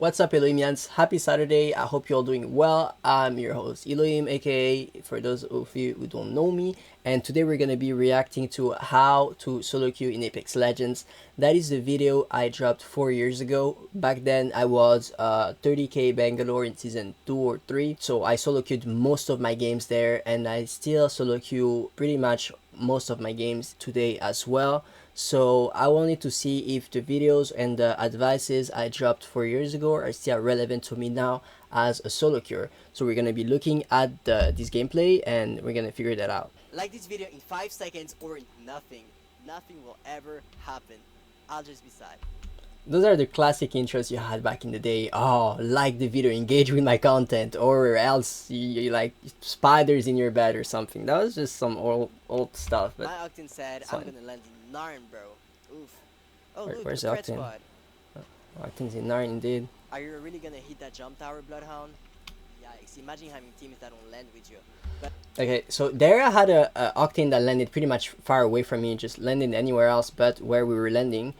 What's up, Elohimians? Happy Saturday. I hope you're all doing well. I'm your host, Elohim, aka for those of you who don't know me. And today we're going to be reacting to how to solo queue in Apex Legends. That is the video I dropped 4 years ago. Back then, I was 30k Bangalore in season 2 or 3. So I solo queued most of my games there, and I still solo queue pretty much most of my games today as well. So I wanted to see if the videos and the advices I dropped 4 years ago are still relevant to me now as a solo queuer. So we're gonna be looking at this gameplay and we're gonna figure that out. Like this video in 5 seconds or nothing. Nothing will ever happen. I'll just be sad. Those are the classic intros you had back in the day. Oh, like the video, engage with my content, or else you like spiders in your bed or something. That was just some old stuff. But my Octane said I'm gonna land in Narn, bro. Oof. Oh, look, where's the the threat Octane? squad. Octane's in Narn indeed. Are you really gonna hit that jump tower, Bloodhound? Yikes, imagine having teams that don't land with you. But okay, so there I had a Octane that landed pretty much far away from me, just landed anywhere else but where we were landing.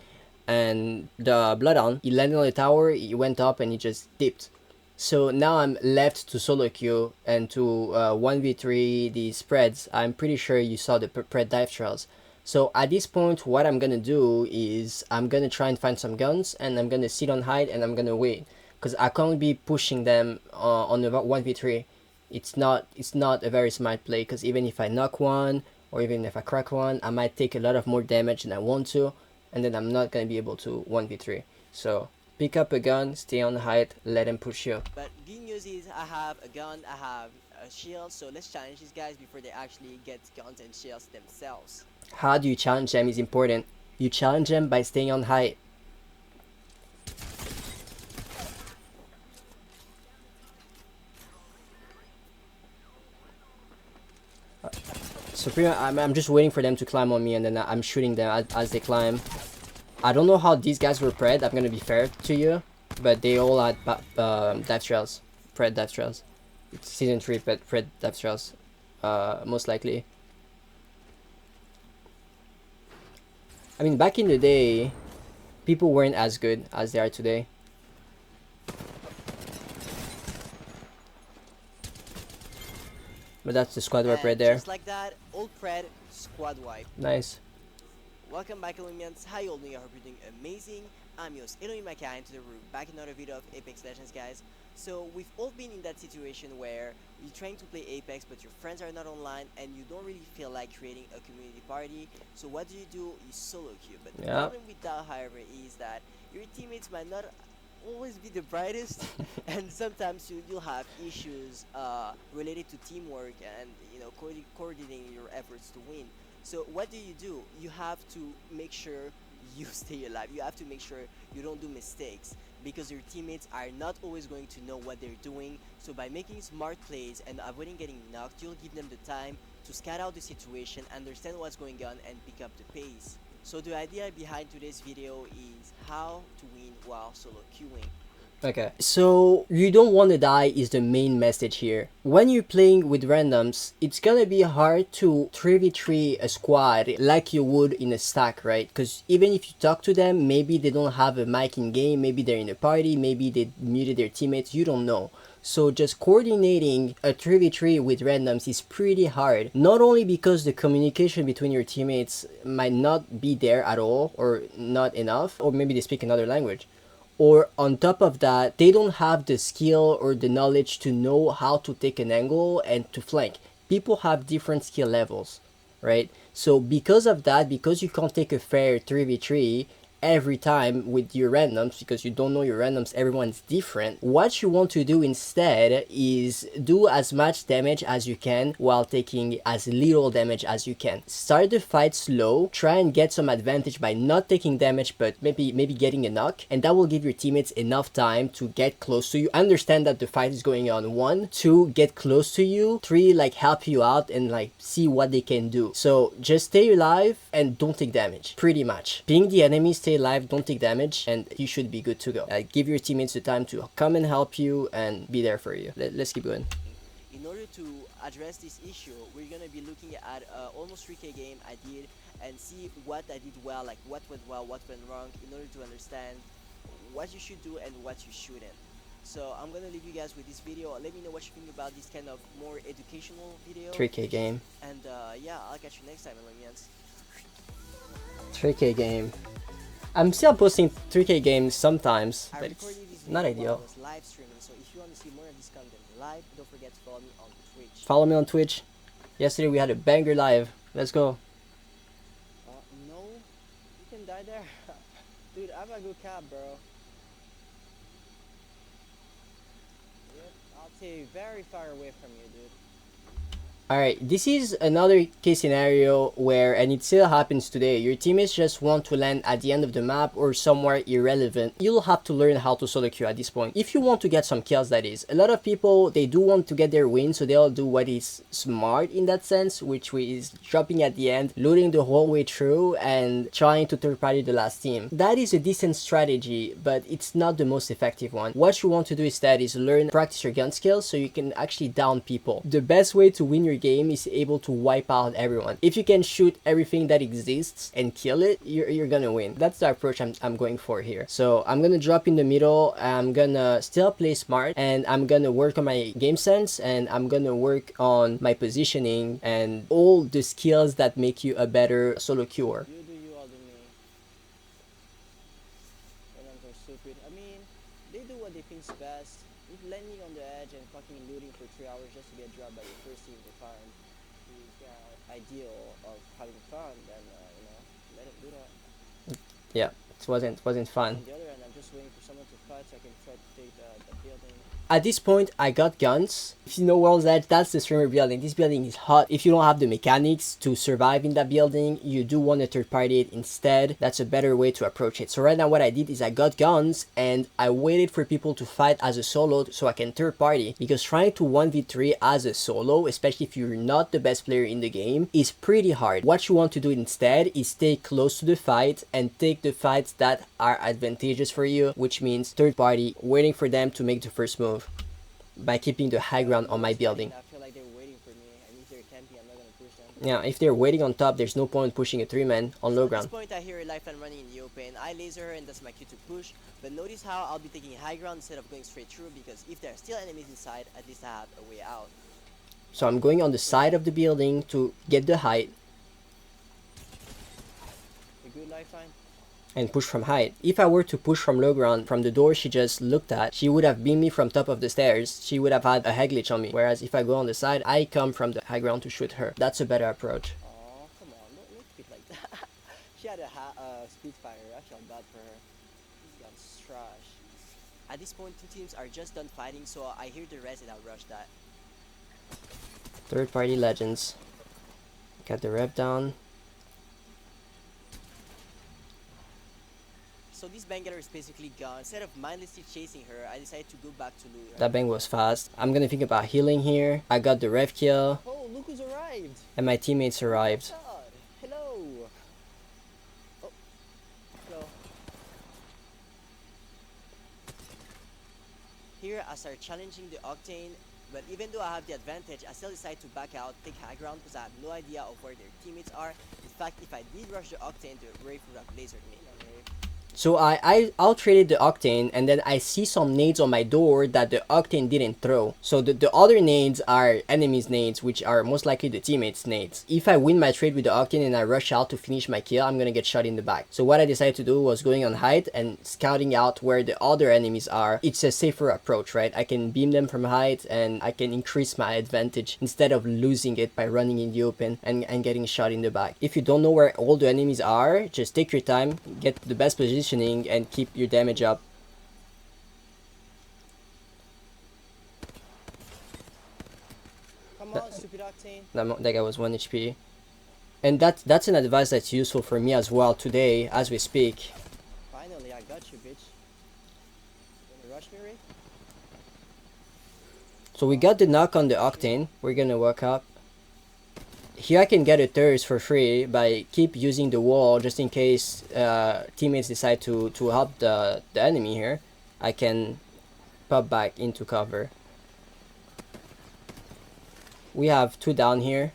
And the Bloodhound, he landed on the tower, he went up and he just dipped. So now I'm left to solo queue and to 1v3 the spreads. I'm pretty sure you saw the pred dive trails. So at this point, what I'm gonna do is I'm gonna try and find some guns and I'm gonna sit on hide and I'm gonna wait. Because I can't be pushing them on the 1v3. It's not a very smart play, because even if I knock one or even if I crack one, I might take a lot of more damage than I want to, and then I'm not gonna be able to 1v3. So pick up a gun, stay on height, let him push you. but good news is I have a gun, I have a shield, so let's challenge these guys before they actually get guns and shields themselves. How do you challenge them is important. You challenge them by staying on height. So pretty much, I'm just waiting for them to climb on me, and then I'm shooting them as they climb. I don't know how these guys were pred, I'm gonna be fair to you, but they all had dive trails, pred dive trails. It's season 3 pred dive trails, most likely. I mean, back in the day, people weren't as good as they are today. But that's the squad wipe right there. Just like that, old pred squad wipe. Nice. Welcome back, Elohimians. How you all doing? I hope you're doing amazing. I'm your Elohim and today we're back in another video of Apex Legends, guys. So we've all been in that situation where you're trying to play Apex but your friends are not online and you don't really feel like creating a community party. So what do? You solo queue. But the problem with that, however, is that your teammates might not always be the brightest and sometimes you'll have issues related to teamwork and coordinating your efforts to win. So what do? You have to make sure you stay alive. You have to make sure you don't do mistakes, because your teammates are not always going to know what they're doing. So by making smart plays and avoiding getting knocked, you'll give them the time to scout out the situation, understand what's going on, and pick up the pace. So the idea behind today's video is how to win while solo queuing. Okay, so you don't want to die is the main message here. When you're playing with randoms, it's gonna be hard to 3v3 a squad like you would in a stack, right? Because even if you talk to them, maybe they don't have a mic in game, maybe they're in a party, maybe they muted their teammates, you don't know. So just coordinating a 3v3 with randoms is pretty hard. Not only because the communication between your teammates might not be there at all, or not enough, or maybe they speak another language. Or on top of that, they don't have the skill or the knowledge to know how to take an angle and to flank. People have different skill levels, right? So because of that, because you can't take a fair 3v3 every time with your randoms, because you don't know your randoms, everyone's different, what you want to do instead is do as much damage as you can while taking as little damage as you can. Start the fight slow, try and get some advantage by not taking damage but maybe getting a knock, and that will give your teammates enough time to get close to you, understand that the fight is going on. 1, 2, get close to you. 3, like help you out and like see what they can do. So just stay alive and don't take damage, pretty much. Being the enemy, stay alive, don't take damage, and you should be good to go. Give your teammates the time to come and help you and be there for you. Let's keep going. In order to address this issue, we're going to be looking at almost 3k game I did and see what I did well, like what went well, what went wrong, in order to understand what you should do and what you shouldn't. So I'm gonna leave you guys with this video. Let me know what you think about this kind of more educational video. 3K game. And yeah, I'll catch you next time, Elohimians. 3K game. I'm still posting 3K games sometimes, I but it's recorded this not video while I ideal. was live streaming, so if you want to see more of this content live, don't forget to follow me on Twitch. Follow me on Twitch. Yesterday we had a banger live. Let's go. No, you can die there. Dude, I have a good cap, bro. Yep, I'll stay very far away from you, dude. Alright, this is another case scenario where, and it still happens today, your teammates just want to land at the end of the map or somewhere irrelevant. You'll have to learn how to solo queue at this point. If you want to get some kills, that is. A lot of people, they do want to get their win, so they'll do what is smart in that sense, which is dropping at the end, looting the whole way through, and trying to third party the last team. That is a decent strategy, but it's not the most effective one. What you want to do instead is learn, practice your gun skills so you can actually down people. The best way to win your game is able to wipe out everyone. If you can shoot everything that exists and kill it, you're gonna win. That's the approach I'm going for here. So I'm gonna drop in the middle, I'm gonna still play smart, and I'm gonna work on my game sense, and I'm gonna work on my positioning and all the skills that make you a better solo queuer. You do you, I'll do me. And I'm so stupid. I mean, they do what they think's best. If landing on the edge and fucking looting for 3 hours just to get dropped by your first team to farm is the ideal of having fun, then you know, let it do that. Yeah, it wasn't fun. On the other hand, I'm just waiting for someone to fight so I can try to take the building. At this point, I got guns. If you know World's Edge, that's the streamer building. This building is hot. If you don't have the mechanics to survive in that building, you do want to third party it instead. That's a better way to approach it. So right now what I did is I got guns and I waited for people to fight as a solo so I can third party. Because trying to 1v3 as a solo, especially if you're not the best player in the game, is pretty hard. What you want to do instead is stay close to the fight and take the fights that are advantageous for you, which means third party, waiting for them to make the first move by keeping the high ground on my building. I feel like they're waiting for me, and if they're camping, I'm not gonna push them. Yeah, if they're waiting on top, there's no point pushing a 3-man on low At ground. this point, I hear a lifeline running in the open. I laser her, and that's my cue to push. But notice how I'll be taking high ground instead of going straight through, because if there are still enemies inside, at least I have a way out. So I'm going on the side of the building to get the height A good lifeline. and push from height. If I were to push from low ground, from the door she just looked at, she would have beamed me from top of the stairs. She would have had a head glitch on me. Whereas if I go on the side, I come from the high ground to shoot her. That's a better approach. Oh, come on, don't make it like that. She had a Spitfire. I felt bad for her. This gun's trash. At this point, two teams are just done fighting, so I hear the rest and I'll rush that. Third party legends. Got the rev down. So this bangalore is basically gone. Instead of mindlessly chasing her, I decided to go back to loot her. That bang was fast. I'm gonna think about healing here. I got the rev kill. Oh, look who's arrived! And my teammates arrived. God, hello! Oh, hello. Here I start challenging the Octane, but even though I have the advantage, I still decide to back out, take high ground, because I have no idea of where their teammates are. In fact, if I did rush the Octane, the Wraith would have lasered me. So I out-traded the Octane, and then I see some nades on my door that the Octane didn't throw. So the other nades are enemies' nades, which are most likely the teammates' nades. If I win my trade with the Octane and I rush out to finish my kill, I'm gonna get shot in the back. So what I decided to do was going on height and scouting out where the other enemies are. It's a safer approach, right? I can beam them from height and I can increase my advantage instead of losing it by running in the open and getting shot in the back. If you don't know where all the enemies are, just take your time, get the best positioning, and keep your damage up. Come on, stupid Octane. That guy was 1 HP. And that's an advice that's useful for me as well today as we speak. Finally, I got you, bitch. You wanna rush me, Ray? So we got the knock on the Octane. We're gonna walk up. Here I can get a thirst for free by keep using the wall just in case teammates decide to help the enemy here. I can pop back into cover. We have 2 down here.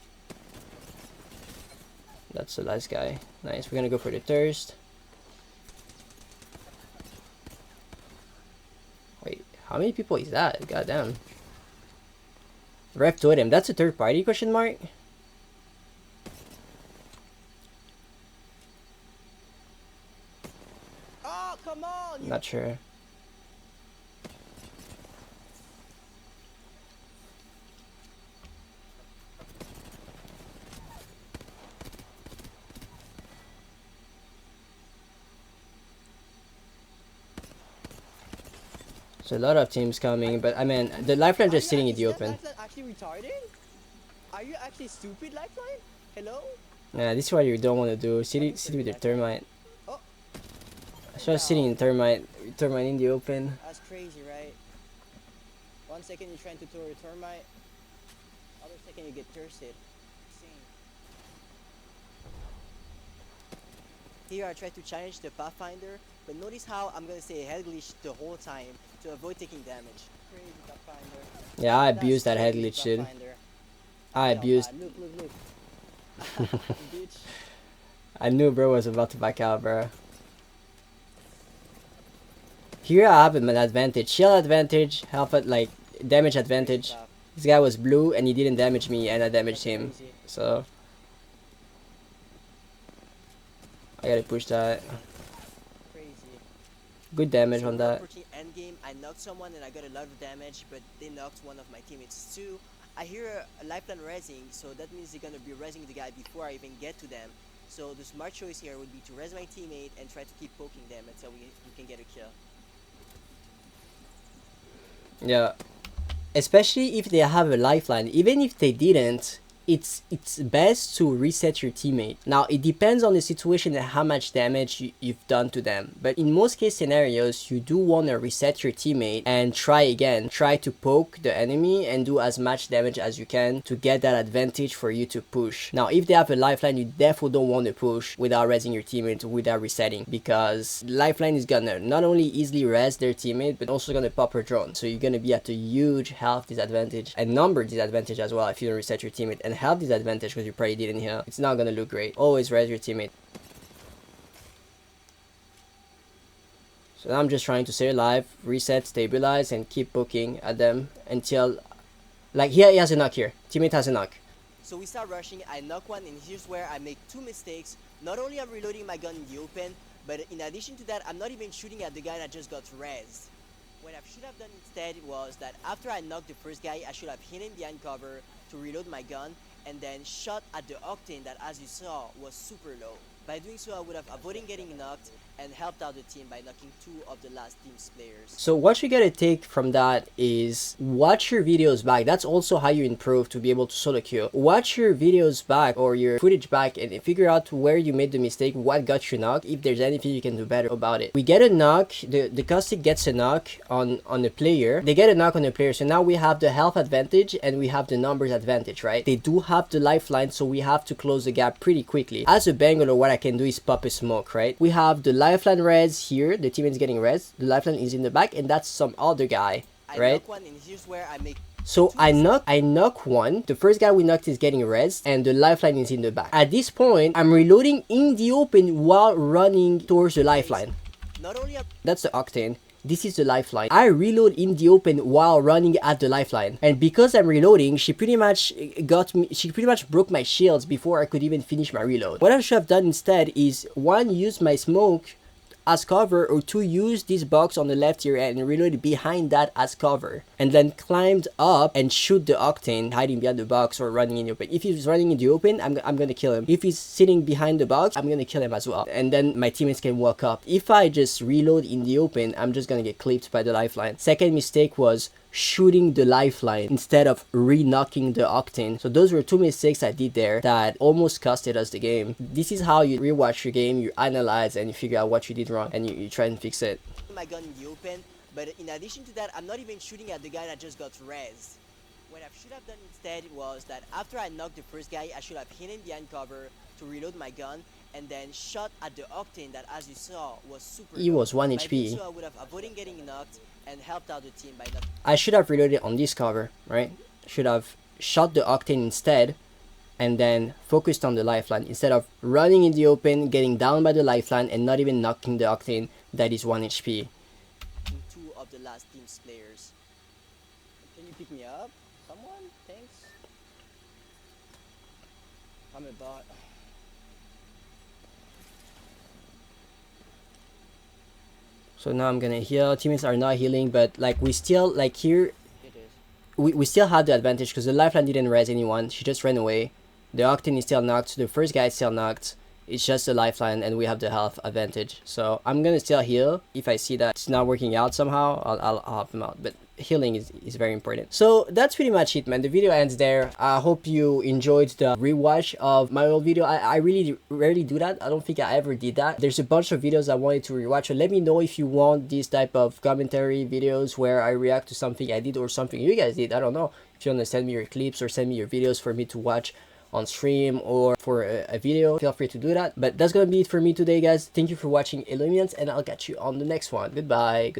That's the last guy. Nice. We're gonna go for the thirst. How many people is that? Goddamn. Ref totem. That's a third party question mark? Oh, come on! Not sure. So a lot of teams coming, but I mean, the lifeline just sitting in the open. Is that actually retarded? Are you actually stupid, Lifeline? Hello? Nah, this is what you don't want to do. Sit with your thermite. Oh. Just sitting in thermite in the open. That's crazy, right? 1 second you're trying to throw your thermite, other second you get thirsted. Insane. Here I try to challenge the Pathfinder, but notice how I'm gonna say head glitch the whole time to avoid taking damage. Crazy Pathfinder. Yeah, I abused that head glitch, dude. I abused. Look. Bitch. I knew bro was about to back out, bro. Here I have an advantage. Shield advantage, health like damage advantage. This guy was blue and he didn't damage me and I damaged him. So I gotta push that. Crazy. Good damage on that. End game, I knocked someone and I got a lot of damage, but they knocked one of my teammates too. I hear a lifeline rezzing, so that means they're gonna be rezzing the guy before I even get to them. So the smart choice here would be to res my teammate and try to keep poking them until we can get a kill. Yeah. Especially if they have a lifeline. Even if they didn't, it's best to reset your teammate. Now it depends on the situation and how much damage you've done to them, but in most case scenarios you do want to reset your teammate and try again. Try to poke the enemy and do as much damage as you can to get that advantage for you to push. Now if they have a lifeline, you definitely don't want to push without resing your teammate, without resetting, because lifeline is gonna not only easily res their teammate but also gonna pop her drone, so you're gonna be at a huge health disadvantage and number disadvantage as well if you don't reset your teammate, and health disadvantage because you probably didn't heal. It's not gonna look great. Always res your teammate. So now I'm just trying to stay alive, reset, stabilize, and keep poking at them until, like, here he has a knock here. Teammate has a knock. So we start rushing, I knock one, and here's where I make two mistakes. Not only I'm reloading my gun in the open, but in addition to that, I'm not even shooting at the guy that just got rezzed. What I should have done instead was that after I knocked the first guy, I should have hidden behind cover to reload my gun and then shot at the octane that, as you saw, was super low. By doing so, I would have avoided getting knocked and helped out the team by knocking two of the last team's players. So what you gotta take from that is watch your videos back. That's also how you improve to be able to solo queue. Watch your videos back or your footage back and figure out where you made the mistake, what got you knocked, if there's anything you can do better about it. We get a knock, the caustic gets a knock on the player. They get a knock on the player, so now we have the health advantage and we have the numbers advantage, right? They do have the lifeline, so we have to close the gap pretty quickly. As a Bangalore, what I can do is pop a smoke, right? We have the lifeline res here, the teammate's getting res, the lifeline is in the back, and that's some other guy, right? I knock one, and here's where I make so I knock one, the first guy we knocked is getting res, and the lifeline is in the back. At this point, I'm reloading in the open while running towards the lifeline. Not only that's the octane. This is the lifeline. I reload in the open while running at the lifeline. And because I'm reloading, she pretty much broke my shields before I could even finish my reload. What I should have done instead is, one, use my smoke as cover, or two, use this box on the left here and reload behind that as cover, and then climbed up and shoot the octane hiding behind the box or running in the open. If he's running in the open, I'm gonna kill him. If he's sitting behind the box, I'm gonna kill him as well, and then my teammates can walk up. If I just reload in the open, I'm just gonna get clipped by the lifeline. Second mistake was shooting the lifeline instead of re-knocking the octane. So those were two mistakes I did there that almost costed us the game. This is how you rewatch your game, you analyze and you figure out what you did wrong and you try and fix it. My gun in the open, but in addition to that, I'm not even shooting at the guy that just got rezzed. What I should have done instead was that after I knocked the first guy, I should have hidden behind cover to reload my gun and then shot at the octane that, as you saw, was super He low. was 1 HP. So I would have avoided getting knocked and helped out the team by not. I should have reloaded on this cover, right? Should have shot the octane instead and then focused on the lifeline instead of running in the open, getting down by the lifeline and not even knocking the octane that is 1 HP. Two of the last team's players. Can you pick me up? Someone? Thanks. I'm a bot. So now I'm gonna heal. Teammates are not healing, but like we still like here. It is. We still had the advantage because the lifeline didn't res anyone. She just ran away. The Octane is still knocked. The first guy is still knocked. It's just a lifeline and we have the health advantage. So I'm gonna still heal. If I see that it's not working out somehow, I'll help him out. But healing is very important. So that's pretty much it, man. The video ends there. I hope you enjoyed the rewatch of my old video. I really rarely do that. I don't think I ever did that. There's a bunch of videos I wanted to rewatch. So let me know if you want these type of commentary videos where I react to something I did or something you guys did. I don't know. If you want to send me your clips or send me your videos for me to watch on stream or for a video, feel free to do that. But that's gonna be it for me today, guys. Thank you for watching Elohimians, and I'll catch you on the next one. Goodbye.